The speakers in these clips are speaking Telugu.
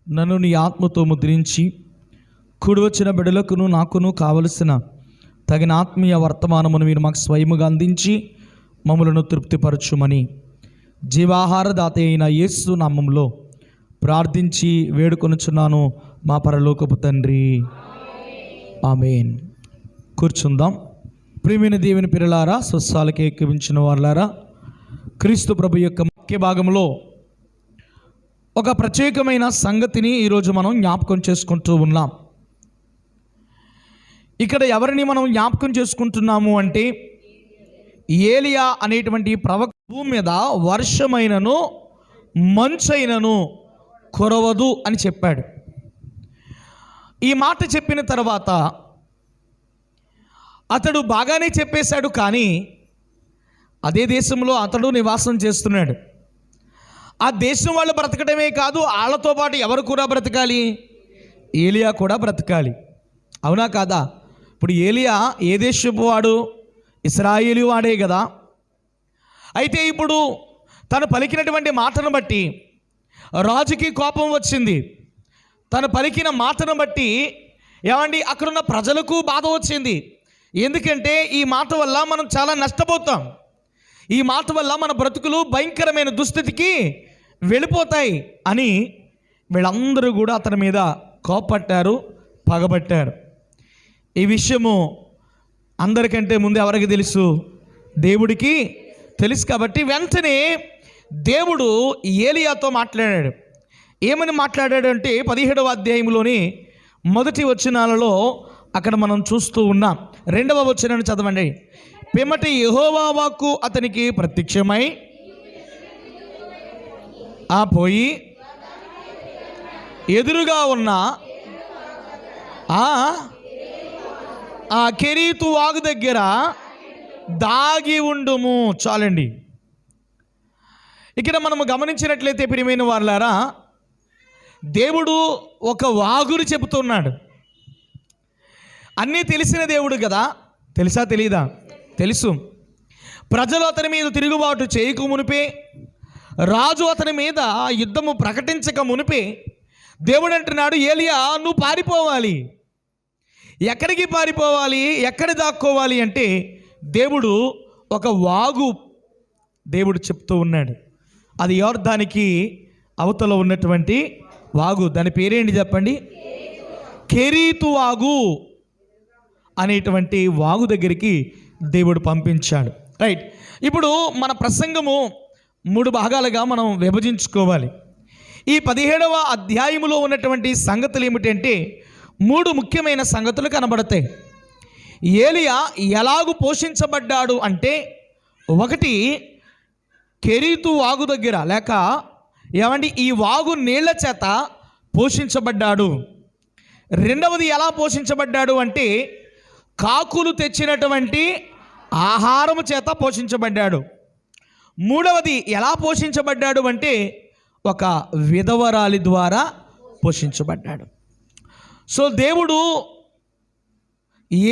నన్ను నీ ఆత్మతో ముద్రించి కూడి వచ్చిన బిడ్డలకును నాకును కావలసిన తగిన ఆత్మీయ వర్తమానమును మీరు మాకు స్వయముగా అందించి మమ్మలను తృప్తిపరచుమని జీవాహార దాత అయిన యేసు నామములో ప్రార్థించి వేడుకొనుచున్నాను మా పరలోకపు తండ్రి, ఆమేన్. కూర్చుందాం. ప్రియమైన దేవుని పిల్లలారా, స్వస్థాలకి ఎక్కించిన వారులారా, క్రీస్తు ప్రభు యొక్క ముఖ్య భాగంలో ఒక ప్రత్యేకమైన సంగతిని ఈరోజు మనం జ్ఞాపకం చేసుకుంటూ ఉన్నాం. ఇక్కడ ఎవరిని మనం జ్ఞాపకం చేసుకుంటున్నాము అంటే, ఏలియా అనేటువంటి ప్రవక్త భూమి మీద వర్షమైనను మంచైనను కురవదు అని చెప్పాడు. ఈ మాట చెప్పిన తర్వాత అతడు బాగానే చెప్పేశాడు, కానీ అదే దేశంలో అతడు నివాసం చేస్తున్నాడు. ఆ దేశం వాళ్ళు బ్రతకడమే కాదు, వాళ్ళతో పాటు ఎవరు కూడా బ్రతకాలి? ఏలియా కూడా బ్రతకాలి. అవునా కాదా? ఇప్పుడు ఏలియా ఏ దేశపు వాడు? ఇశ్రాయేలు వాడే కదా. అయితే ఇప్పుడు తను పలికినటువంటి మాటను బట్టి రాజుకి కోపం వచ్చింది. తను పలికిన మాటను బట్టి ఏమండి అక్కడున్న ప్రజలకు బాధ వచ్చింది. ఎందుకంటే ఈ మాట వల్ల మనం చాలా నష్టపోతాం. ఈ మాట వల్ల మన బ్రతుకులు భయంకరమైన దుస్థితికి వెళ్ళిపోతాయి అని వీళ్ళందరూ కూడా అతని మీద కోపపట్టారు, పగబట్టారు. ఈ విషయము అందరికంటే ముందు ఎవరికి తెలుసు? దేవుడికి తెలుసు. కాబట్టి వెంటనే దేవుడు ఏలియాతో మాట్లాడాడు. ఏమని మాట్లాడాడు అంటే 17వ అధ్యాయంలోని మొదటి వచనాలలో అక్కడ మనం చూస్తూ ఉన్నాం. 2వ వచనాన్ని చదవండి. పిమ్మటి యెహోవా వాక్కు అతనికి ప్రత్యక్షమై పోయి ఎదురుగా ఉన్న ఆ కెరీతు వాగు దగ్గర దాగి ఉండుము. చాలండి. ఇక్కడ మనము గమనించినట్లయితే ప్రియమైన వారులారా, దేవుడు ఒక వాగుని చెబుతున్నాడు. అన్నీ తెలిసిన దేవుడు కదా. తెలుసా తెలీదా? తెలుసు. ప్రజలు అతని మీద తిరుగుబాటు చేయక మునిపే, రాజు అతని మీద యుద్ధము ప్రకటించక మునిపే దేవుడు అంటున్నాడు, ఏలియా నువ్వు పారిపోవాలి. ఎక్కడికి పారిపోవాలి? ఎక్కడ దాక్కోవాలి అంటే దేవుడు ఒక వాగు దేవుడు చెప్తూ ఉన్నాడు. అది యోర్దానికి అవతల ఉన్నటువంటి వాగు. దాని పేరేంటి చెప్పండి? కెరీతు వాగు అనేటువంటి వాగు దగ్గరికి దేవుడు పంపించాడు. రైట్. ఇప్పుడు మన ప్రసంగము 3 భాగాలుగా మనం విభజించుకోవాలి. ఈ 17వ అధ్యాయములో ఉన్నటువంటి సంగతులు ఏమిటంటే 3 ముఖ్యమైన సంగతులు కనబడతాయి. ఏలియా ఎలాగూ పోషించబడ్డాడు అంటే, ఒకటి కెరీతు వాగు దగ్గర, లేక ఏమండి ఈ వాగు నీళ్ల చేత పోషించబడ్డాడు. రెండవది ఎలా పోషించబడ్డాడు అంటే, కాకులు తెచ్చినటువంటి ఆహారము చేత పోషించబడ్డాడు. మూడవది ఎలా పోషించబడ్డాడు అంటే, ఒక విధవరాలి ద్వారా పోషించబడ్డాడు. సో దేవుడు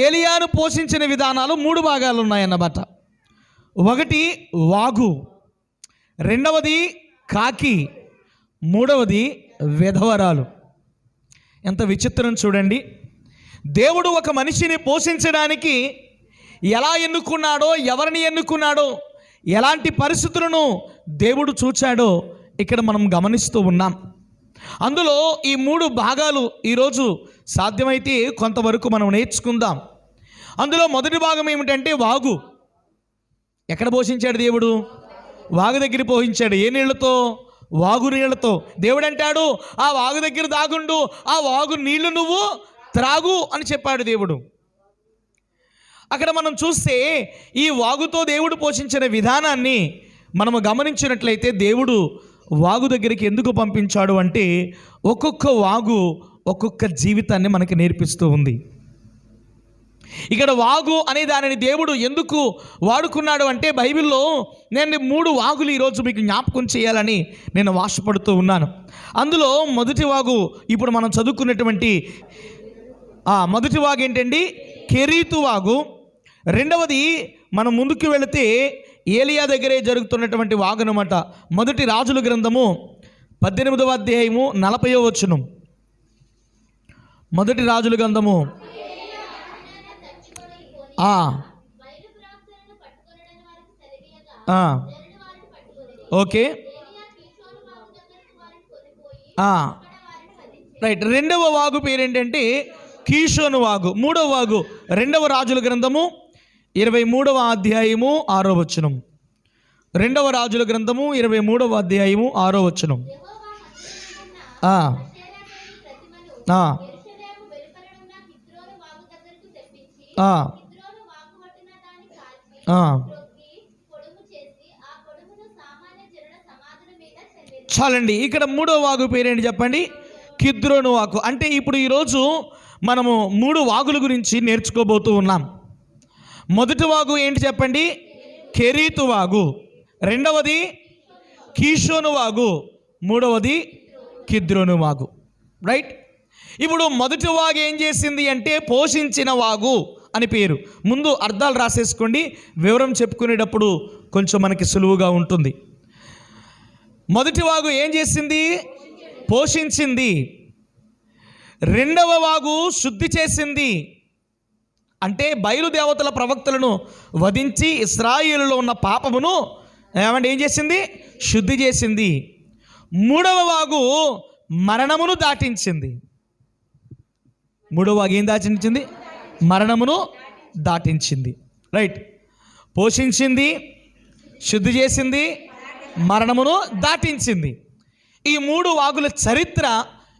ఏలియాను పోషించిన విధానాలు 3 భాగాలు ఉన్నాయన్నమాట. ఒకటి వాగు, రెండవది కాకి, మూడవది విధవరాలు. ఎంత విచిత్రం చూడండి. దేవుడు ఒక మనిషిని పోషించడానికి ఎలా ఎన్నుకున్నాడో, ఎవరిని ఎన్నుకున్నాడో, ఎలాంటి పరిస్థితులను దేవుడు చూచాడో ఇక్కడ మనం గమనిస్తూ ఉన్నాం. అందులో ఈ 3 భాగాలు ఈరోజు సాధ్యమైతే కొంతవరకు మనం నేర్చుకుందాం. అందులో మొదటి భాగం ఏమిటంటే వాగు. ఎక్కడ పోషించాడు దేవుడు? వాగు దగ్గర పోషించాడు. ఏ నీళ్లతో? వాగు నీళ్లతో. దేవుడు అంటాడు, ఆ వాగు దగ్గర దాగుండు, ఆ వాగు నీళ్లు నువ్వు త్రాగు అని చెప్పాడు దేవుడు. అక్కడ మనం చూస్తే ఈ వాగుతో దేవుడు పోషించిన విధానాన్ని మనము గమనించినట్లయితే దేవుడు వాగు దగ్గరికి ఎందుకు పంపించాడు అంటే, ఒక్కొక్క వాగు ఒక్కొక్క జీవితాన్ని మనకి నేర్పిస్తూ ఉంది. ఇక్కడ వాగు అనే దానిని దేవుడు ఎందుకు వాడుకున్నాడు అంటే, బైబిల్లో నేను 3 వాగులు ఈరోజు మీకు జ్ఞాపకం చేయాలని నేను ఆశపడుతూ ఉన్నాను. అందులో మొదటి వాగు ఇప్పుడు మనం చదువుకున్నటువంటి మొదటి వాగు ఏంటండి? కెరీతు వాగు. రెండవది మనం ముందుకు వెళితే ఏలియా దగ్గరే జరుగుతున్నటువంటి వాగు అన్నమాట. మొదటి రాజుల గ్రంథము 18వ అధ్యాయము 40వ వచనం. మొదటి రాజుల గ్రంథము ఓకే రైట్. రెండవ వాగు పేరేంటంటే కీషోను వాగు. మూడవ వాగు రెండవ రాజుల గ్రంథము 23వ అధ్యాయము 6వ వచనం. రెండవ రాజుల గ్రంథము 23వ అధ్యాయము 6వ వచనం. చాలండి. ఇక్కడ మూడో వాగు పేరేంటి చెప్పండి? కిద్రోను వాగు. అంటే ఇప్పుడు ఈరోజు మనము 3 వాగుల గురించి నేర్చుకోబోతూ ఉన్నాం. మొదటి వాగు ఏంటి చెప్పండి? కెరీతు వాగు. రెండవది కీషోను వాగు. మూడవది కిద్రోను వాగు. రైట్. ఇప్పుడు మొదటి వాగు ఏం చేసింది అంటే పోషించిన వాగు అని పేరు. ముందు అర్థాలు రాసేసుకోండి, వివరం చెప్పుకునేటప్పుడు కొంచెం మనకి సులువుగా ఉంటుంది. మొదటి వాగు ఏం చేసింది? పోషించింది. రెండవ వాగు శుద్ధి చేసింది. అంటే బయలుదేవతల ప్రవక్తలను వధించి ఇశ్రాయేలులో ఉన్న పాపమును ఏం చేసింది? శుద్ధి చేసింది. మూడవ వాగు మరణమును దాటించింది. మూడవ వాగు ఏం దాటించింది? మరణమును దాటించింది. రైట్. పోషించింది, శుద్ధి చేసింది, మరణమును దాటించింది. ఈ 3 వాగుల చరిత్ర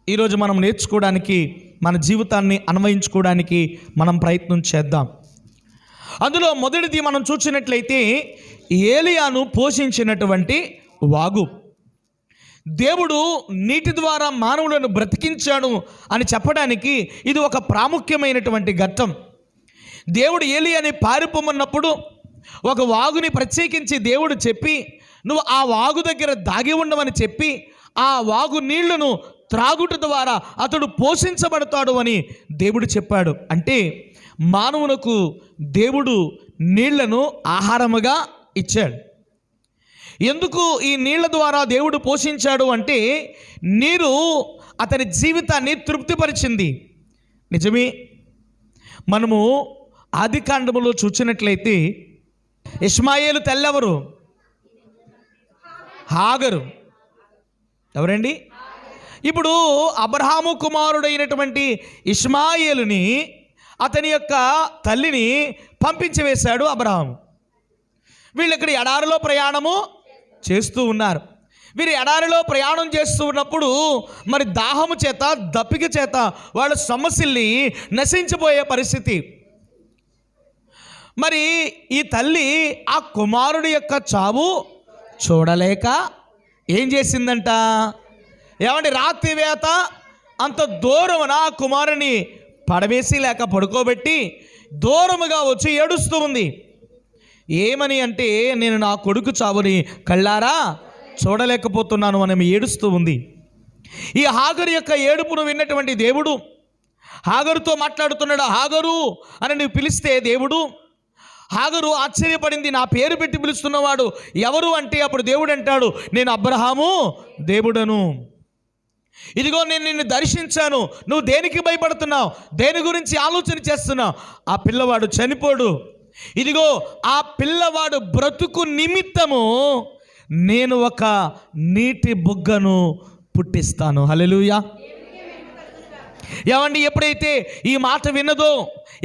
ఈరోజు మనం నేర్చుకోవడానికి, మన జీవితాన్ని అన్వయించుకోవడానికి మనం ప్రయత్నం చేద్దాం. అందులో మొదటిది మనం చూసినట్లయితే ఏలియాను పోషించినటువంటి వాగు. దేవుడు నీటి ద్వారా మానవులను బ్రతికించాడు అని చెప్పడానికి ఇది ఒక ప్రాముఖ్యమైనటువంటి ఘట్టం. దేవుడు ఏలియాని పారిపోమన్నప్పుడు ఒక వాగుని ప్రత్యేకించి దేవుడు చెప్పి, నువ్వు ఆ వాగు దగ్గర దాగి ఉండమని చెప్పి ఆ వాగు నీళ్లను త్రాగుట ద్వారా అతడు పోషించబడతాడు అని దేవుడు చెప్పాడు. అంటే మానవులకు దేవుడు నీళ్లను ఆహారముగా ఇచ్చాడు. ఎందుకు ఈ నీళ్ల ద్వారా దేవుడు పోషించాడు అంటే నీరు అతని జీవితాన్ని తృప్తిపరిచింది. నిజమే. మనము ఆదికాండములో చూసినట్లయితే ఇష్మాయేలు తెల్లెవరు? హాగరు. ఎవరండి? ఇప్పుడు అబ్రహాము కుమారుడైనటువంటి ఇష్మాయేలుని, అతని యొక్క తల్లిని పంపించి వేశాడు అబ్రహాము. వీళ్ళు ఇక్కడ ఎడారిలో ప్రయాణము చేస్తూ ఉన్నారు. వీరు ఎడారిలో ప్రయాణం చేస్తూ ఉన్నప్పుడు మరి దాహము చేత, దప్పిక చేత వాళ్ళ సమస్యల్ని నశించిపోయే పరిస్థితి. మరి ఈ తల్లి ఆ కుమారుడి యొక్క చావు చూడలేక ఏం చేసిందంట? ఏమంటే రాత్రి వేత అంత దూరమున ఆ కుమారుని పడవేసి లేక పడుకోబెట్టి దూరముగా వచ్చి ఏడుస్తూ ఉంది. ఏమని అంటే, నేను నా కొడుకు చావుని కళ్ళారా చూడలేకపోతున్నాను అని ఏడుస్తూ ఉంది. ఈ హాగరు యొక్క ఏడుపును విన్నటువంటి దేవుడు హాగరుతో మాట్లాడుతున్నాడు. హాగరు అని నువ్వు పిలిస్తే దేవుడు, హాగరు ఆశ్చర్యపడింది. నా పేరు పెట్టి పిలుస్తున్నవాడు ఎవరు అంటే అప్పుడు దేవుడు అంటాడు, నేను అబ్రహాము దేవుడను. ఇదిగో నేను నిన్ను దర్శించాను. నువ్వు దేనికి భయపడుతున్నావు? దేని గురించి ఆలోచన చేస్తున్నావు? ఆ పిల్లవాడు చనిపోడు. ఇదిగో ఆ పిల్లవాడు బ్రతుకు నిమిత్తము నేను ఒక నీటి బుగ్గను పుట్టిస్తాను. హల్లెలూయా. ఏమండి, ఎప్పుడైతే ఈ మాట విన్నదో,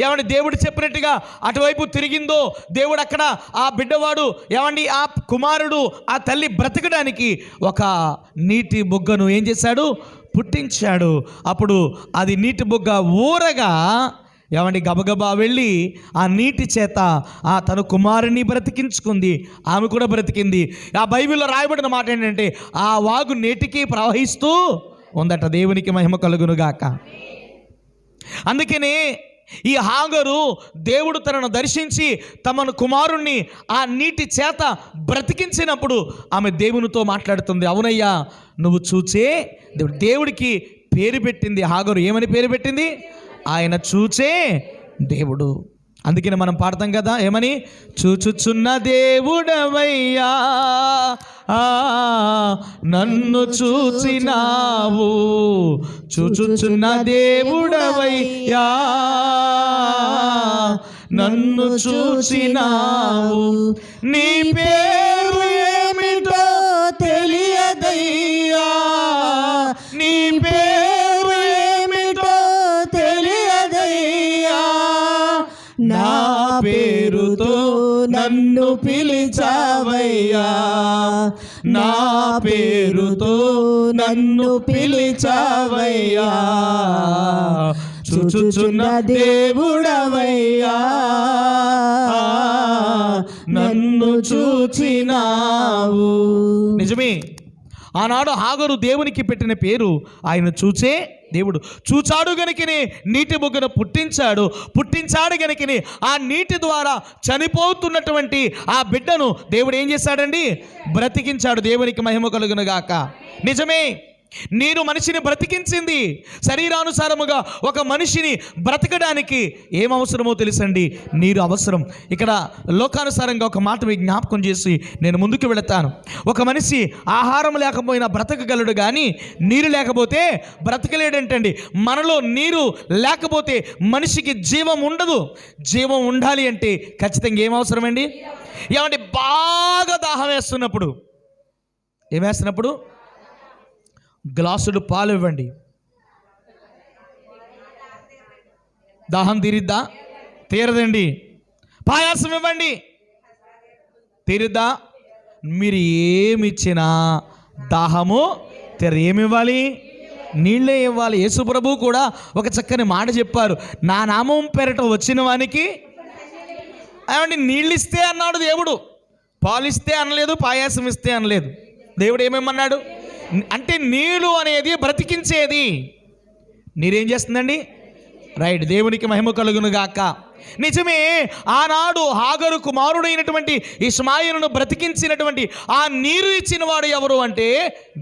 ఏమండి దేవుడు చెప్పినట్టుగా అటువైపు తిరిగిందో, దేవుడు అక్కడ ఆ బిడ్డవాడు, ఏమండి ఆ కుమారుడు, ఆ తల్లి బ్రతకడానికి ఒక నీటి బుగ్గను ఏం చేశాడు? పుట్టించాడు. అప్పుడు అది నీటి బుగ్గ ఊరగా ఏమండి గబగబా వెళ్ళి ఆ నీటి చేత తన కుమారుని బ్రతికించుకుంది. ఆమె కూడా బ్రతికింది. ఆ బైబిల్లో రాయబడిన మాట ఏంటంటే ఆ వాగు నేటికి ప్రవహిస్తూ ఉందట. దేవునికి మహిమ కలుగునుగాక. అందుకనే ఈ హాగరు దేవుడు తనను దర్శించి తమను కుమారుణ్ణి ఆ నీటి చేత బ్రతికించినప్పుడు ఆమె దేవునితో మాట్లాడుతుంది. అవునయ్యా, నువ్వు చూచే దేవుడు. దేవుడికి పేరు పెట్టింది హాగరు. ఏమని పేరు పెట్టింది? ఆయన చూచే దేవుడు. అందుకని మనం పాడతాం కదా, ఏమని? చూచుచున్న దేవుడవయ్యా నన్ను చూచినావు, చూచుచున్న దేవుడవయ్యా నన్ను చూచినావు, నీ పేరు ఏమిటో తెలియదయ్యా, నీ పేరు ఏమిటో తెలియదయ్యా, నా పేరుతో నన్ను పిలిచావయ్యా, నా పేరుతో నన్ను పిలిచావయ్యా, చూచుచున్న దేవుడవయ్యా నన్ను చూచినావు. నిజమే, ఆనాడు హాగరు దేవునికి పెట్టిన పేరు ఆయన చూచే దేవుడు. చూచాడు గనుకనే నీటి బొగ్గను పుట్టించాడు గనుకనే ఆ నీటి ద్వారా చనిపోతున్నటువంటి ఆ బిడ్డను దేవుడు ఏం చేశాడండి? బ్రతికించాడు. దేవునికి మహిమ కలుగును గాక. నిజమే, నీరు మనిషిని బ్రతికించింది. శరీరానుసారముగా ఒక మనిషిని బ్రతకడానికి ఏం అవసరమో తెలుసండి? నీరు అవసరం. ఇక్కడ లోకానుసారంగా ఒక మాట మీకు జ్ఞాపకం చేసి నేను ముందుకు వెళతాను. ఒక మనిషి ఆహారం లేకపోయినా బ్రతకగలడు, కానీ నీరు లేకపోతే బ్రతకలేడంటండి. మనలో నీరు లేకపోతే మనిషికి జీవం ఉండదు. జీవం ఉండాలి అంటే ఖచ్చితంగా ఏం అవసరమండి? ఏమంటే బాగా దాహం వేస్తున్నప్పుడు ఏమేస్తున్నప్పుడు గ్లాసుడు పాలు ఇవ్వండి, దాహం తీరిద్దా? తీరదండి. పాయాసం ఇవ్వండి, తీరిద్దా? మీరు ఏమిచ్చినా దాహము ఏమివ్వాలి? నీళ్ళే ఇవ్వాలి. యేసుప్రభు కూడా ఒక చక్కని మాట చెప్పారు, నా నామం పేరట వచ్చిన వానికి ఏమండి నీళ్ళు ఇస్తే అన్నాడు దేవుడు, పాలు ఇస్తే అనలేదు, పాయాసం ఇస్తే అనలేదు. దేవుడు ఏమేమన్నాడు అంటే నీళ్ళు అనేది బ్రతికించేది. నీరేం చేస్తుందండి? రైట్, దేవునికి మహిమ కలుగును గాక. నిజమే, ఆనాడు హాగరు కుమారుడైనటువంటి ఇష్మాయిలును బ్రతికించినటువంటి ఆ నీరు ఇచ్చిన వాడు ఎవరు అంటే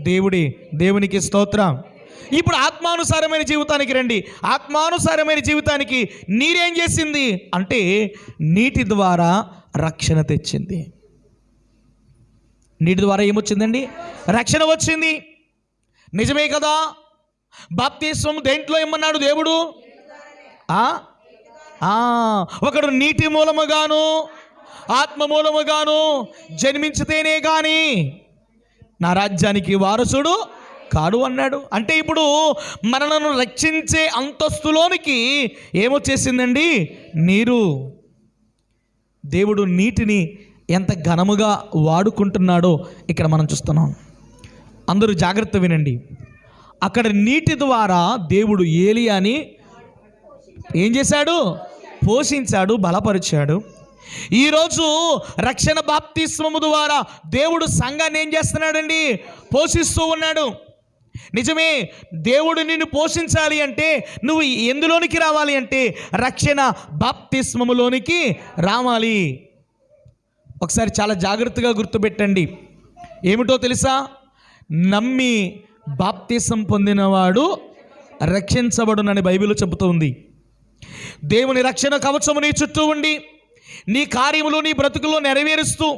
దేవుడే. దేవునికి స్తోత్రం. ఇప్పుడు ఆత్మానుసారమైన జీవితానికి రండి. ఆత్మానుసారమైన జీవితానికి నీరేం చేసింది అంటే నీటి ద్వారా రక్షణ తెచ్చింది. నీటి ద్వారా ఏమొచ్చిందండి? రక్షణ వచ్చింది. నిజమే కదా. బాప్తిస్మం దేంట్లో ఇమ్మన్నాడు దేవుడు? ఒకడు నీటి మూలముగాను ఆత్మ మూలముగాను జన్మించితేనే కానీ నా రాజ్యానికి వారసుడు కాడు అన్నాడు. అంటే ఇప్పుడు మనలను రక్షించే అంతస్తులోనికి ఏమొచ్చేసిందండి? నీరు. దేవుడు నీటిని ఎంత ఘనముగా వాడుకుంటున్నాడో ఇక్కడ మనం చూస్తున్నాం. అందరూ జాగ్రత్త వినండి. అక్కడ నీటి ద్వారా దేవుడు ఏలియాని ఏం చేశాడు? పోషించాడు, బలపరిచాడు. ఈరోజు రక్షణ బాప్తిస్మము ద్వారా దేవుడు సంఘాన్ని ఏం చేస్తున్నాడండి? పోషిస్తూ ఉన్నాడు. నిజమే, దేవుడు నిన్ను పోషించాలి అంటే నువ్వు ఎందులోనికి రావాలి అంటే రక్షణ బాప్తిస్మములోనికి రావాలి. ఒకసారి చాలా జాగ్రత్తగా గుర్తుపెట్టండి. ఏమిటో తెలుసా? నమ్మి బాప్తిసం పొందినవాడు రక్షించబడునని బైబిల్ చెబుతుంది. దేవుని రక్షణ కవచము నీ చుట్టూ ఉండి నీ కార్యములు నీ బ్రతుకులో నెరవేరుస్తూ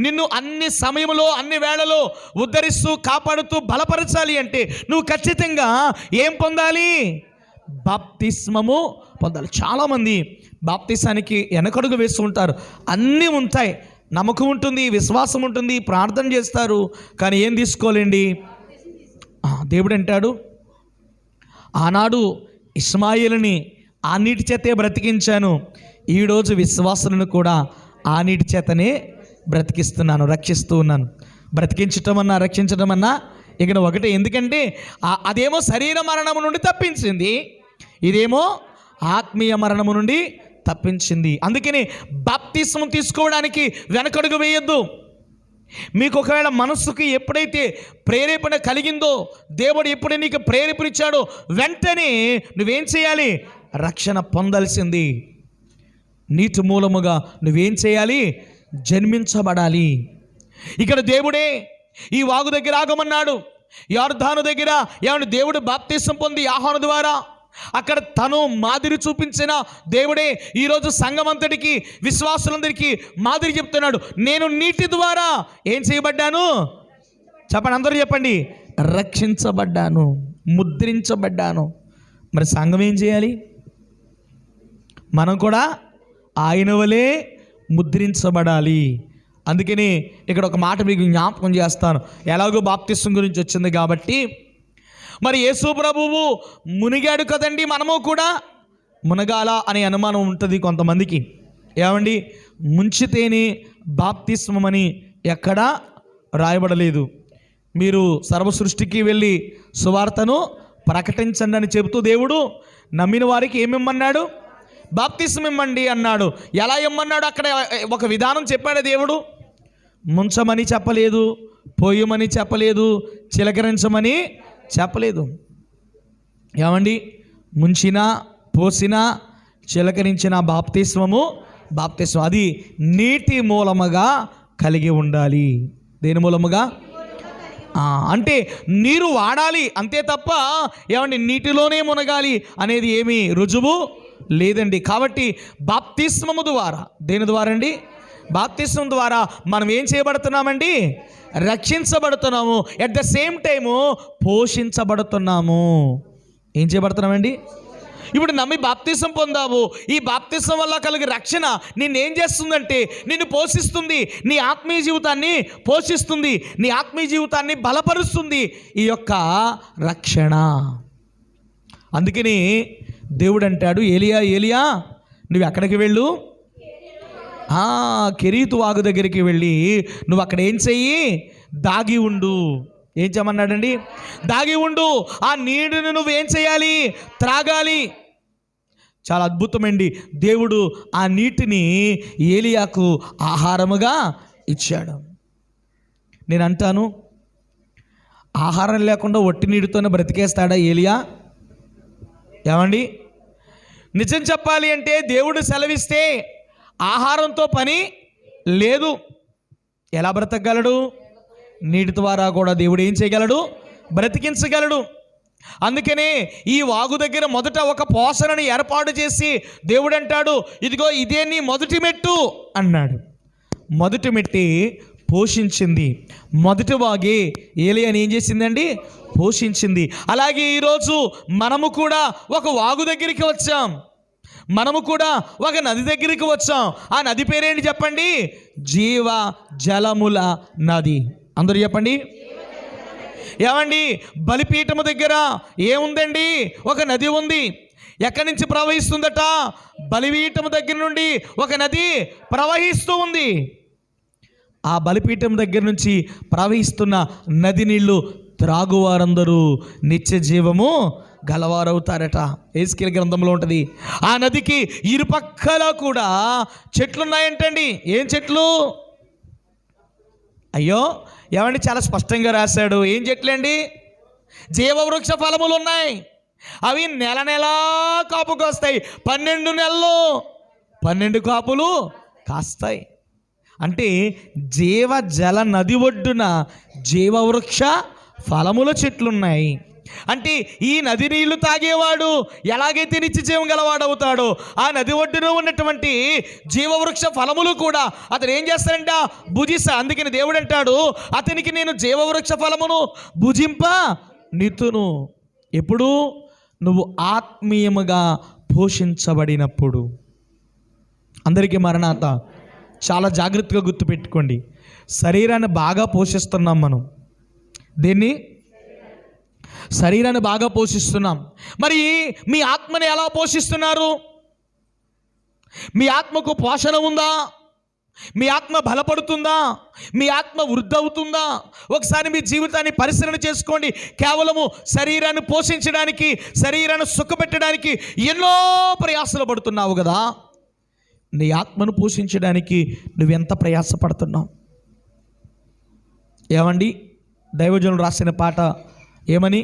నిన్ను అన్ని సమయంలో అన్ని వేళలో ఉద్ధరిస్తూ కాపాడుతూ బలపరచాలి అంటే నువ్వు ఖచ్చితంగా ఏం పొందాలి? బాప్తిస్మము పొందాలి. చాలామంది బాప్తిసానికి వెనకడుగు వేస్తూ ఉంటారు. అన్నీ ఉంటాయి, నమ్మకం ఉంటుంది, విశ్వాసం ఉంటుంది, ప్రార్థన చేస్తారు, కానీ ఏం తీసుకోలేండి? దేవుడు అంటాడు, ఆనాడు ఇష్మాయిలుని ఆ నీటి చేతే బ్రతికించాను, ఈరోజు విశ్వాసులను కూడా ఆ నీటి చేతనే బ్రతికిస్తున్నాను, రక్షిస్తూ ఉన్నాను. బ్రతికించటం అన్నా రక్షించడం అన్నా ఇక్కడ ఒకటే. ఎందుకంటే అదేమో శరీర మరణము నుండి తప్పించింది, ఇదేమో ఆత్మీయ మరణము నుండి తప్పించింది. అందుకని బాప్తిస్మం తీసుకోవడానికి వెనకడుగు వేయొద్దు. మీకు ఒకవేళ మనస్సుకి ఎప్పుడైతే ప్రేరేపణ కలిగిందో, దేవుడు ఎప్పుడు నీకు ప్రేరేపణ ఇచ్చాడో వెంటనే నువ్వేం చేయాలి? రక్షణ పొందాల్సింది. నీటి మూలముగా నువ్వేం చేయాలి? జన్మించబడాలి. ఇక్కడ దేవుడే ఈ వాగు దగ్గర ఆగమన్నాడు. యొర్దాను దగ్గర ఏమన్నా దేవుడు బాప్తిసం పొంది యోహాను ద్వారా అక్కడ తను మాదిరి చూపించిన దేవుడే ఈరోజు సంఘమంతటికి, విశ్వాసులందరికీ మాదిరి చెప్తున్నాడు. నేను నీటి ద్వారా ఏం చేయబడ్డాను చెప్పండి, అందరూ చెప్పండి, రక్షించబడ్డాను, ముద్రించబడ్డాను. మరి సంఘం ఏం చేయాలి? మనం కూడా ఆయన వలె ముద్రించబడాలి. అందుకని ఇక్కడ ఒక మాట మీకు జ్ఞాపకం చేస్తాను. ఎలాగో బాప్తిస్మం గురించి వచ్చింది కాబట్టి, మరి యేసు ప్రభువు మునిగాడు కదండి, మనము కూడా మునగాల అనే అనుమానం ఉంటుంది కొంతమందికి. ఏమండి, ముంచితేనే బాప్తిస్మం అని ఎక్కడా రాయబడలేదు. మీరు సర్వ సృష్టికి వెళ్ళి సువార్తను ప్రకటించండి అని చెబుతూ దేవుడు నమ్మిన వారికి ఏమిమ్మన్నాడు? బాప్తిస్మం ఇమ్మండి అన్నాడు. ఎలా ఇమ్మన్నాడు? అక్కడ ఒక విధానం చెప్పాడు దేవుడు. ముంచమని చెప్పలేదు, పోయమని చెప్పలేదు, చిలకరించమని చెప్పలేదు. ఏమండి, ముంచినా పోసినా చిలకరించిన బాప్తిస్మము అది నీటి మూలముగా కలిగి ఉండాలి. దేని మూలముగా? అంటే నీరు వాడాలి అంతే తప్ప ఏమండి నీటిలోనే మునగాలి అనేది ఏమీ రుజువు లేదండి. కాబట్టి బాప్తిస్మము ద్వారా, దేని ద్వారా అండి? బాప్తిస్మం ద్వారా మనం ఏం చేయబడుతున్నామండి? రక్షించబడుతున్నాము. ఎట్ ద సేమ్ టైము పోషించబడుతున్నాము. ఏం చేయబడుతున్నామండి? ఇప్పుడు నమ్మి బాప్తిసం పొందావు. ఈ బాప్తిసం వల్ల కలిగే రక్షణ నిన్నేం చేస్తుందంటే నిన్ను పోషిస్తుంది, నీ ఆత్మీయ జీవితాన్ని పోషిస్తుంది, నీ ఆత్మీయ జీవితాన్ని బలపరుస్తుంది ఈ యొక్క రక్షణ. అందుకని దేవుడు అంటాడు, ఏలియా ఏలియా నువ్వు ఎక్కడికి వెళ్ళు? కెరీతు వాగు దగ్గరికి వెళ్ళి నువ్వు అక్కడ ఏం చెయ్యి? దాగి ఉండు. ఏం చేయమన్నాడండి? దాగి ఉండు. ఆ నీటిని నువ్వేం చేయాలి? త్రాగాలి. చాలా అద్భుతమండి. దేవుడు ఆ నీటిని ఏలియాకు ఆహారముగా ఇచ్చాడు. నేను అంటాను, ఆహారం లేకుండా ఒట్టి నీటితోనే బ్రతికేస్తాడా ఏలియా? ఏమండి, నిజం చెప్పాలి అంటే దేవుడు సెలవిస్తే ఆహారంతో పని లేదు. ఎలా బ్రతకగలడు? నీటి ద్వారా కూడా దేవుడు ఏం చేయగలడు? బ్రతికించగలడు. అందుకనే ఈ వాగు దగ్గర మొదట ఒక పోసనని ఏర్పాటు చేసి దేవుడు అంటాడు, ఇదిగో ఇదే నీ మొదటి మెట్టు అన్నాడు. మొదటి మెట్టి పోషించింది. మొదటి వాగే ఏలియాని ఏం చేసిందండి? పోషించింది. అలాగే ఈరోజు మనము కూడా ఒక వాగు దగ్గరికి వచ్చాం, మనము కూడా ఒక నది దగ్గరికి వచ్చాం. ఆ నది పేరేంటి చెప్పండి? జీవ జలముల నది. అందరూ చెప్పండి. ఏమండి, బలిపీఠము దగ్గర ఏముందండి? ఒక నది ఉంది. ఎక్కడి నుంచి ప్రవహిస్తుందట? బలిపీఠము దగ్గర నుండి ఒక నది ప్రవహిస్తూ ఉంది. ఆ బలిపీఠం దగ్గర నుంచి ప్రవహిస్తున్న నది నీళ్లు త్రాగువారందరూ నిత్య జీవము గలవారవుతారట. ఎహెజ్కేలు గ్రంథంలో ఉంటుంది. ఆ నదికి ఇరుపక్కల కూడా చెట్లున్నాయంటండి. ఏం చెట్లు? అయ్యో ఏమండి, చాలా స్పష్టంగా రాశాడు. ఏం చెట్లండి? జీవవృక్ష ఫలములు ఉన్నాయి. అవి నెల నెలా కాపుకు వస్తాయి. 12 నెలలు 12 కాపులు కాస్తాయి. అంటే జీవ జల నది ఒడ్డున జీవవృక్ష ఫలముల చెట్లున్నాయి. అంటే ఈ నది నీళ్లు తాగేవాడు ఎలాగైతే నిత్య జీవం గలవాడవుతాడో, ఆ నది ఒడ్డున ఉన్నటువంటి జీవవృక్ష ఫలములు కూడా అతను ఏం చేస్తాడంట? భుజిస్తా. అందుకని దేవుడు అంటాడు, అతనికి నేను జీవవృక్ష ఫలమును భుజింప నితును. ఎప్పుడు? నువ్వు ఆత్మీయముగా పోషించబడినప్పుడు. అందరికీ మరణాత. చాలా జాగ్రత్తగా గుర్తుపెట్టుకోండి. శరీరాన్ని బాగా పోషిస్తున్నాం మనం. దేన్ని? శరీరాన్ని బాగా పోషిస్తున్నాం. మరి మీ ఆత్మని ఎలా పోషిస్తున్నారు? మీ ఆత్మకు పోషణ ఉందా? మీ ఆత్మ బలపడుతుందా? మీ ఆత్మ వృద్ధి అవుతుందా? ఒకసారి మీ జీవితాన్ని పరిశీలన చేసుకోండి. కేవలము శరీరాన్ని పోషించడానికి, శరీరాన్ని సుఖపెట్టడానికి ఎన్నో ప్రయాసలు పడుతున్నావు కదా. నీ ఆత్మను పోషించడానికి నువ్వెంత ప్రయాసపడుతున్నావు? ఏమండి, దైవజనులు రాసిన పాట ఏమని?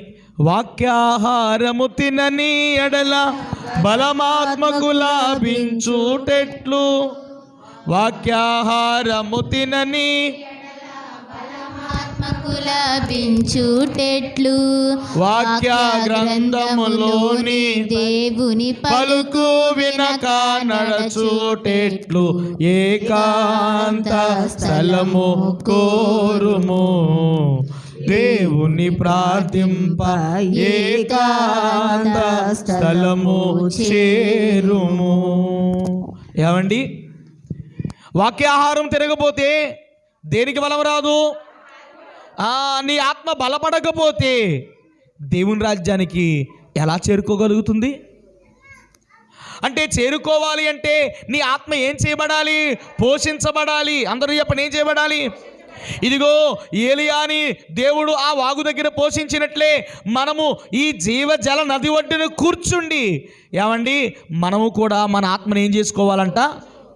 వాక్యాహారము తినని ఎడల బలమాత్మకు లాభించుటెట్లు, వాక్యాహారము తినని ఆత్మకు లభించుటెట్లు వాక్య గ్రంథములోని దేవుని పలుకు వినక నడచుటెట్లు ఏకాంత స్థలము కోరుము దేవుని ప్రార్థింప ఏకాంత స్థలము చేరుము. ఏమండి, వాక్యాహారం తిరగపోతే దేనికి బలం రాదు? నీ ఆత్మ బలపడకపోతే దేవుని రాజ్యానికి ఎలా చేరుకోగలుగుతుంది? అంటే చేరుకోవాలి అంటే నీ ఆత్మ ఏం చేయబడాలి? పోషించబడాలి. అందరూ చెప్పండి, ఏం చేయబడాలి? ఇదిగో ఏలియాని దేవుడు ఆ వాగు దగ్గర పోషించినట్లే మనము ఈ జీవజల నది ఒడ్డున కూర్చుండి ఏమండి మనము కూడా మన ఆత్మను ఏం చేసుకోవాలంట?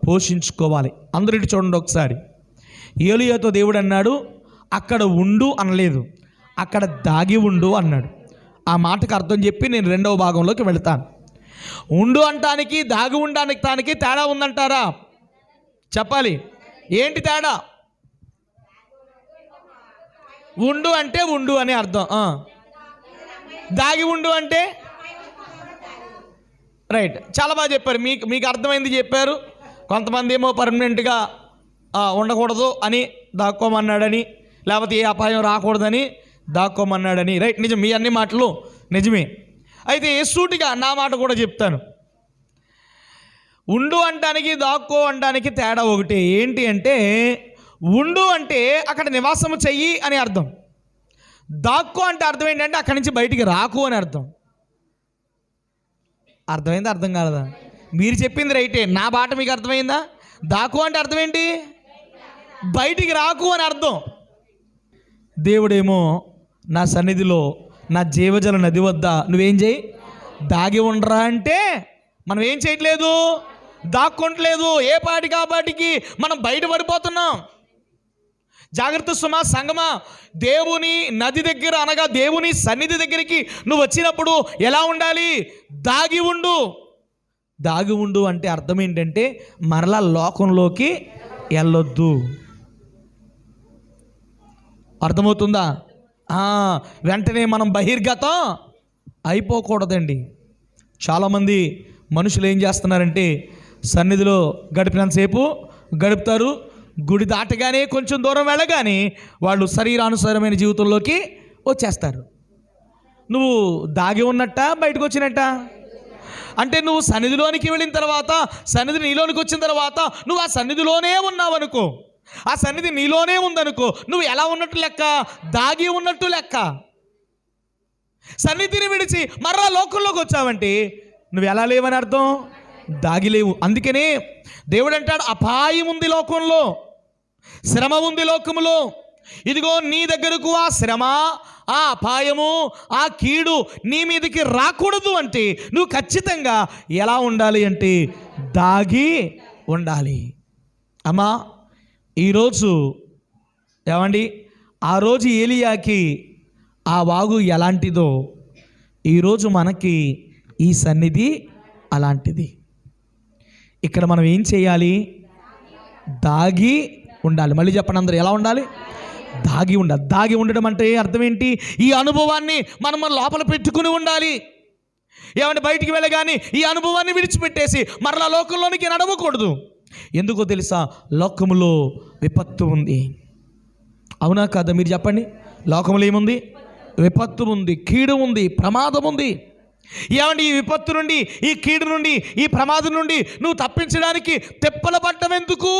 పోషించుకోవాలి. అందరూ ఇటు చూడండి ఒకసారి. ఏలియాతో దేవుడు అన్నాడు, అక్కడ ఉండు అనలేదు, అక్కడ దాగి ఉండు అన్నాడు. ఆ మాటకు అర్థం చెప్పి నేను రెండవ భాగంలోకి వెళతాను. ఉండు అంటానికి దాగి ఉండడానికి తేడా ఉందంటారా? చెప్పాలి, ఏంటి తేడా? ఉండు అంటే ఉండు అని అర్థం, దాగి ఉండు అంటే రైట్. చాలా బాగా చెప్పారు. మీకు అర్థమైంది చెప్పారు. కొంతమంది ఏమో పర్మనెంట్గా ఉండకూడదు అని దాక్కోమన్నాడని, లేకపోతే ఏ అపాయం రాకూడదని దాక్కోమన్నాడని. రైట్, నిజం, మీ అన్ని మాటలు నిజమే. అయితే సూటిగా నా మాట కూడా చెప్తాను. ఉండు అంటానికి దాక్కో అంటానికి తేడా ఒకటి. ఏంటి అంటే, ఉండు అంటే అక్కడ నివాసము చెయ్యి అని అర్థం. దాక్కో అంటే అర్థం ఏంటంటే అక్కడి నుంచి బయటికి రాకు అని అర్థం. అర్థమైందా? అర్థం కాలేదా? మీరు చెప్పింది రైటే, నా బాట మీకు అర్థమైందా? దాకు అంటే అర్థం ఏంటి? బయటికి రాకు అని అర్థం. దేవుడేమో నా సన్నిధిలో నా జీవజల నది వద్ద నువ్వేం చేయి? దాగి ఉండరా అంటే మనం ఏం చేయట్లేదు, దాక్కుంటలేదు. ఏ పాటి కాపాటికి మనం బయటపడిపోతున్నాం. జాగ్రత్త సుమా, సంగమా. దేవుని నది దగ్గర అనగా దేవుని సన్నిధి దగ్గరికి నువ్వు వచ్చినప్పుడు ఎలా ఉండాలి? దాగి ఉండు. దాగి ఉండు అంటే అర్థం ఏంటంటే మరలా లోకంలోకి వెళ్ళొద్దు. అర్థమవుతుందా? వెంటనే మనం బహిర్గతం అయిపోకూడదండి. చాలామంది మనుషులు ఏం చేస్తున్నారంటే సన్నిధిలో గడిపినంతసేపు గడుపుతారు, గుడి దాటగానే కొంచెం దూరం వెళ్ళగానే వాళ్ళు శరీరానుసారమైన జీవితంలోకి వచ్చేస్తారు. నువ్వు దాగి ఉన్నట్ట బయటకు వచ్చినట్ట? అంటే నువ్వు సన్నిధిలోనికి వెళ్ళిన తర్వాత, సన్నిధి నీలోనికి వచ్చిన తర్వాత నువ్వు ఆ సన్నిధిలోనే ఉన్నావు అనుకో, ఆ సన్నిధి నీలోనే ఉందనుకో, నువ్వు ఎలా ఉన్నట్టు లెక్క? దాగి ఉన్నట్టు లెక్క. సన్నిధిని విడిచి మరలా లోకంలోకి వచ్చావంటే నువ్వు ఎలా లేవని అర్థం? దాగిలేవు. అందుకనే దేవుడు అంటాడు, అపాయం ఉంది లోకంలో, శ్రమ ఉంది లోకములో. ఇదిగో నీ దగ్గరకు ఆ శ్రమ, ఆ అపాయము, ఆ కీడు నీ మీదకి రాకూడదు అంటే నువ్వు ఖచ్చితంగా ఎలా ఉండాలి అంటే దాగి ఉండాలి. అమ్మా, ఈరోజు ఏమండి, ఆ రోజు ఏలియాకి ఆ వాగు ఎలాంటిదో ఈరోజు మనకి ఈ సన్నిధి అలాంటిది. ఇక్కడ మనం ఏం చేయాలి? దాగి ఉండాలి. మళ్ళీ చెప్పండి అందరూ, ఎలా ఉండాలి? దాగి ఉండాలి. దాగి ఉండడం అంటే అర్థం ఏంటి? ఈ అనుభవాన్ని మనం మన లోపల పెట్టుకుని ఉండాలి. ఏమంటే బయటికి వెళ్ళగానే ఈ అనుభవాన్ని విడిచిపెట్టేసి మరలా లోకంలోనికి నడవకూడదు. ఎందుకో తెలుసా? లోకములో విపత్తు ఉంది. అవునా కాదా? మీరు చెప్పండి. లోకములో ఏముంది? విపత్తు ఉంది, కీడు ఉంది, ప్రమాదం ఉంది. ఏమండి, ఈ విపత్తు నుండి, ఈ కీడు నుండి, ఈ ప్రమాదం నుండి నువ్వు తప్పించడానికి తెప్పల పట్టం ఎందుకు?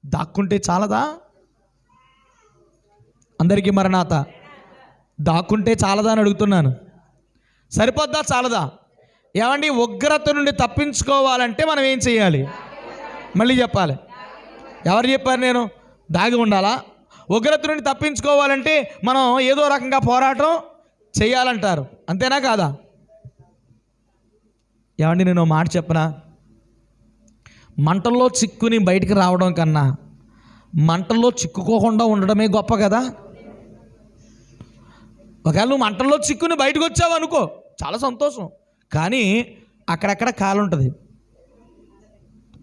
దాక్కుంటే చాలదా? అందరికీ మరణాత. దాక్కుంటే చాలదా అని అడుగుతున్నాను. సరిపోద్దా? చాలదా? ఏమండి, ఉగ్రత నుండి తప్పించుకోవాలంటే మనం ఏం చేయాలి? మళ్ళీ చెప్పాలి. ఎవరు చెప్పారు? నేను దాగి ఉండాలా? ఉగ్రత నుండి తప్పించుకోవాలంటే మనం ఏదో రకంగా పోరాటం చేయాలంటారు. అంతేనా కాదా? ఏమండి, నేను మాట చెప్పనా? మంటల్లో చిక్కుని బయటికి రావడం కన్నా మంటల్లో చిక్కుకోకుండా ఉండడమే గొప్ప కదా. ఒకవేళ నువ్వు మంటల్లో చిక్కుని బయటకు వచ్చావు అనుకో, చాలా సంతోషం. కానీ అక్కడక్కడ కాలుంటుంది.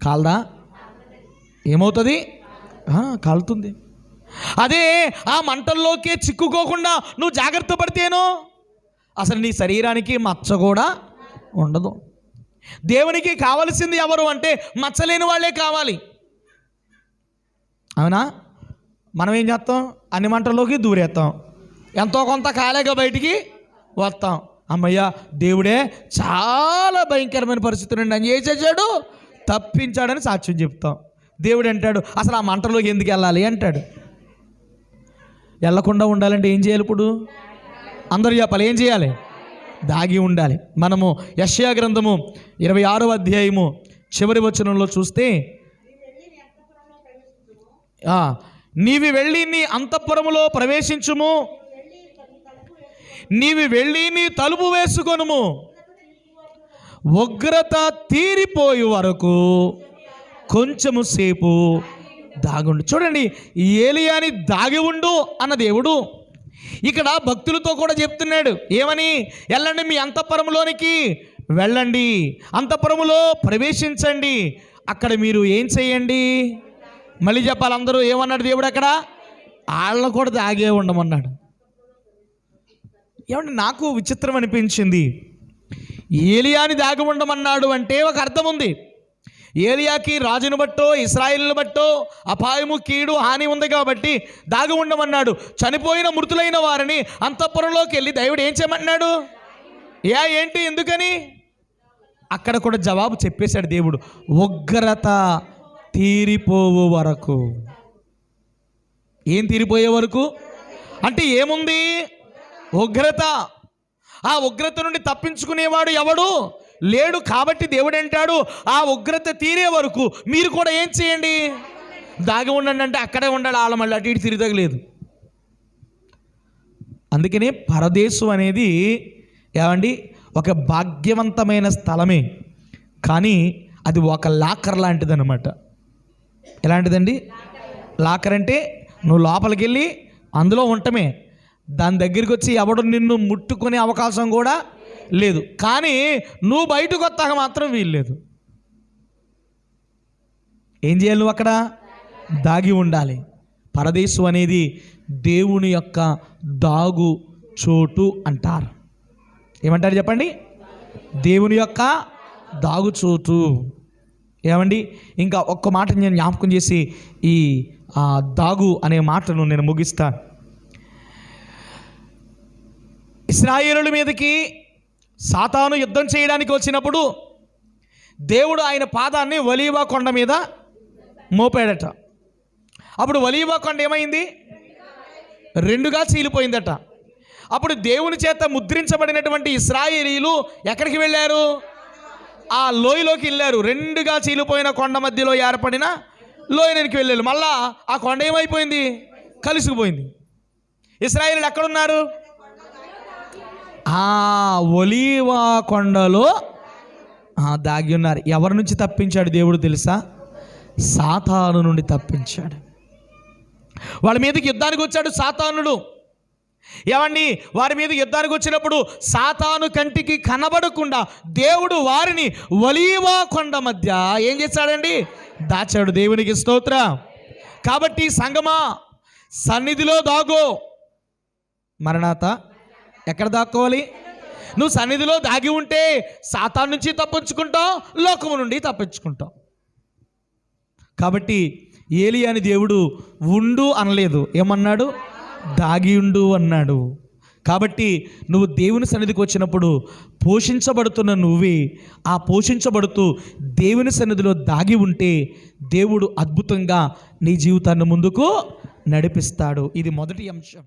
కాలదా? ఏమవుతుంది? కాలుతుంది. అదే ఆ మంటల్లోకే చిక్కుకోకుండా నువ్వు జాగ్రత్త పడితేనో అసలు నీ శరీరానికి మచ్చ కూడా ఉండదు. దేవునికి కావలసింది ఎవరు అంటే మచ్చలేని వాళ్ళే కావాలి. అవునా? మనం ఏం చేస్తాం? అన్ని మంటల్లోకి దూరేస్తాం, ఎంతో కొంత ఖాళీగా బయటికి వస్తాం. అమ్మయ్య, దేవుడే చాలా భయంకరమైన పరిస్థితి నుండి అని చేసేసాడు, తప్పించాడని సాక్ష్యం చెప్తాం. దేవుడు అంటాడు అసలు ఆ మంటలోకి ఎందుకు వెళ్ళాలి అంటాడు. వెళ్ళకుండా ఉండాలంటే ఏం చేయాలి? ఇప్పుడు అందరూ చెప్పాలి, ఏం చేయాలి? దాగి ఉండాలి. మనము యెషయా గ్రంథము 26వ అధ్యాయము చివరి వచనంలో చూస్తే, నీవి వెళ్ళి నీ అంతఃపురములో ప్రవేశించుము, నీవి వెళ్ళి నీ తలుపు వేసుకొనుము, ఉగ్రత తీరిపోయే వరకు కొంచెము సేపు దాగుండు. చూడండి, ఏలియాని దాగి ఉండు అన్న దేవుడు ఇక్కడ భక్తులతో కూడా చెప్తున్నాడు. ఏమని? వెళ్ళండి, మీ అంతఃపురములోనికి వెళ్ళండి, అంతఃపురములో ప్రవేశించండి, అక్కడ మీరు ఏం చేయండి? మళ్ళీ చెప్పాలి అందరూ. ఏమన్నాడు దేవుడు అక్కడ? వాళ్ళను కూడా దాగే ఉండమన్నాడు. ఏమంటే నాకు విచిత్రం అనిపించింది. ఏలియాని దాగి ఉండమన్నాడు అంటే ఒక అర్థం ఉంది. ఏలియాకి రాజును బట్టో ఇశ్రాయేలును బట్టో అపాయము, కీడు, హాని ఉంది కాబట్టి దాగి ఉండమన్నాడు. చనిపోయిన మృతులైన వారిని అంతఃపురంలోకి వెళ్ళి దేవుడు ఏం చేయమన్నాడు? ఏంటి, ఎందుకని? అక్కడ కూడా జవాబు చెప్పేశాడు దేవుడు. ఉగ్రత తీరిపోవు వరకు. ఏం తీరిపోయే వరకు అంటే ఏముంది? ఉగ్రత. ఆ ఉగ్రత నుండి తప్పించుకునేవాడు ఎవడు లేడు. కాబట్టి దేవుడు అంటాడు ఆ ఉగ్రత తీరే వరకు మీరు కూడా ఏం చేయండి? దాగి ఉండండి. అంటే అక్కడే ఉండాలి, ఆళ్ళ మళ్ళీ అటు ఇటు తిరగలేదు. అందుకనే పరదేశం అనేది ఏమండి ఒక భాగ్యవంతమైన స్థలమే, కానీ అది ఒక లాకర్ లాంటిది అనమాట. ఎలాంటిదండి? లాకర్ అంటే నువ్వు లోపలికి వెళ్ళి అందులో ఉండటమే, దాని దగ్గరికి వచ్చి ఎవడు నిన్ను ముట్టుకునే అవకాశం కూడా లేదు. కానీ నువ్వు బయటకు వస్తాక మాత్రం వీల్లేదు. ఏం చేయాలి? నువ్వు అక్కడ దాగి ఉండాలి. పరదేశం అనేది దేవుని యొక్క దాగు చోటు అంటారు. ఏమంటారు చెప్పండి? దేవుని యొక్క దాగు చోటు. ఏమండి, ఇంకా ఒక్క మాట నేను జ్ఞాపకం చేసి ఈ దాగు అనే మాటను నేను ముగిస్తాను. ఇశ్రాయేలుల మీదకి సాతాను యుద్ధం చేయడానికి వచ్చినప్పుడు దేవుడు ఆయన పాదాన్ని ఒలీవ కొండ మీద మోపాడట. అప్పుడు ఒలీవ కొండ ఏమైంది? రెండుగా చీలిపోయిందట. అప్పుడు దేవుని చేత ముద్రించబడినటువంటి ఇశ్రాయేలీలు ఎక్కడికి వెళ్ళారు? ఆ లోయలోకి వెళ్ళారు. రెండుగా చీలిపోయిన కొండ మధ్యలో ఏర్పడిన లోయలోకి వెళ్ళారు. మళ్ళా ఆ కొండ ఏమైపోయింది? కలిసిపోయింది. ఇశ్రాయేలీలు ఎక్కడున్నారు? ఒలీవ కొండలో దాగి ఉన్నారు. ఎవరి నుంచి తప్పించాడు దేవుడు తెలుసా? సాతాను నుండి తప్పించాడు. వాళ్ళ మీదకి యుద్ధానికి వచ్చాడు సాతానుడు. ఏమండి, వారి మీద యుద్ధానికి వచ్చినప్పుడు సాతాను కంటికి కనబడకుండా దేవుడు వారిని ఒలీవ కొండ మధ్య ఏం చేశాడండి? దాచాడు. దేవునికి స్తోత్రం. కాబట్టి సంగమా, సన్నిధిలో దాగో. మరణాత ఎక్కడ దాక్కోవాలి? నువ్వు సన్నిధిలో దాగి ఉంటే సాతాను నుంచి తప్పించుకుంటావు, లోకము నుండి తప్పించుకుంటావు. కాబట్టి ఏలియాని దేవుడు ఉండు అనలేదు, ఏమన్నాడు? దాగి ఉండు అన్నాడు. కాబట్టి నువ్వు దేవుని సన్నిధికి వచ్చినప్పుడు పోషించబడుతున్న నువ్వే ఆ పోషించబడుతూ దేవుని సన్నిధిలో దాగి ఉంటే దేవుడు అద్భుతంగా నీ జీవితాన్ని ముందుకు నడిపిస్తాడు. ఇది మొదటి అంశం.